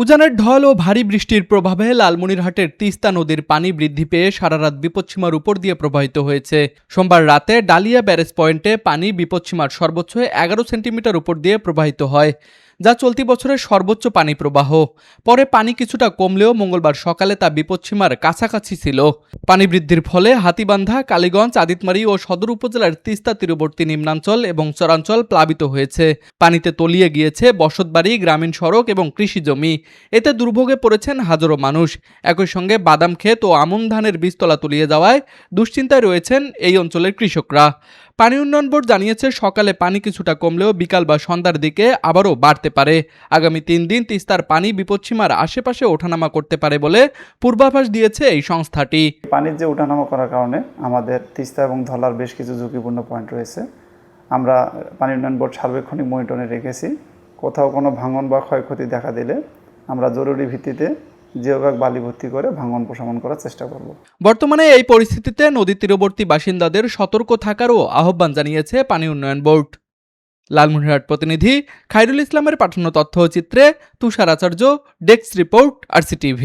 উজানের ঢল ও ভারী বৃষ্টির প্রভাবে লালমনিরহাটের তিস্তা নদীর পানি বৃদ্ধি পেয়ে সারারাত বিপৎসীমার উপর দিয়ে প্রবাহিত হয়েছে। সোমবার রাতে ডালিয়া ব্যারেজ পয়েন্টে পানি বিপৎসীমার সর্বোচ্চ 11 সেন্টিমিটার উপর দিয়ে প্রবাহিত হয়, যা চলতি বছরের সর্বোচ্চ পানি প্রবাহ। পরে পানি কিছুটা কমলেও মঙ্গলবার সকালে তা বিপৎসীমার কাছাকাছি ছিল। পানি বৃদ্ধির ফলে হাতীবান্ধা, কালীগঞ্জ, আদিতমারী ও সদর উপজেলার তিস্তা তীরবর্তী নিম্নাঞ্চল এবং চরাঞ্চল প্লাবিত হয়েছে। পানিতে তলিয়ে গিয়েছে বসতবাড়ি, গ্রামীণ সড়ক এবং কৃষি জমি। এতে দুর্ভোগে পড়েছেন হাজারো মানুষ। একই সঙ্গে বাদাম ক্ষেত ও আমন ধানের বীজতলা তলিয়ে যাওয়ায় দুশ্চিন্তায় রয়েছেন এই অঞ্চলের কৃষকরা। পানি উন্নয়ন বোর্ড জানিয়েছে, সকালে পানি কিছুটা কমলেও বিকাল বা সন্ধ্যার দিকে আবারও বাড়তে পারে। আগামী 3 দিন তিস্তার পানি বিপৎসীমার আশেপাশে ওঠানামা করতে পারে বলে পূর্বাভাস দিয়েছে এই সংস্থাটি। পানির যে ওঠানামা করার কারণে আমাদের তিস্তা এবং ধলার বেশ কিছু ঝুঁকিপূর্ণ পয়েন্ট রয়েছে। আমরা পানি উন্নয়ন বোর্ড সার্বক্ষণিক মনিটরে রেখেছি। কোথাও কোনো ভাঙন বা ক্ষয়ক্ষতি দেখা দিলে আমরা জরুরি ভিত্তিতে জিওব্যাগ বালি ভর্তি করে ভাঙন প্রশমন করার চেষ্টা করব। বর্তমানে এই পরিস্থিতিতে নদী তীরবর্তী বাসিন্দাদের সতর্ক থাকারও আহ্বান জানিয়েছে পানি উন্নয়ন বোর্ড। লালমনিরহাট প্রতিনিধি খায়রুল ইসলামের পাঠানো তথ্যচিত্রে তুষার আচার্য, ডেস্ক রিপোর্ট, RCTV।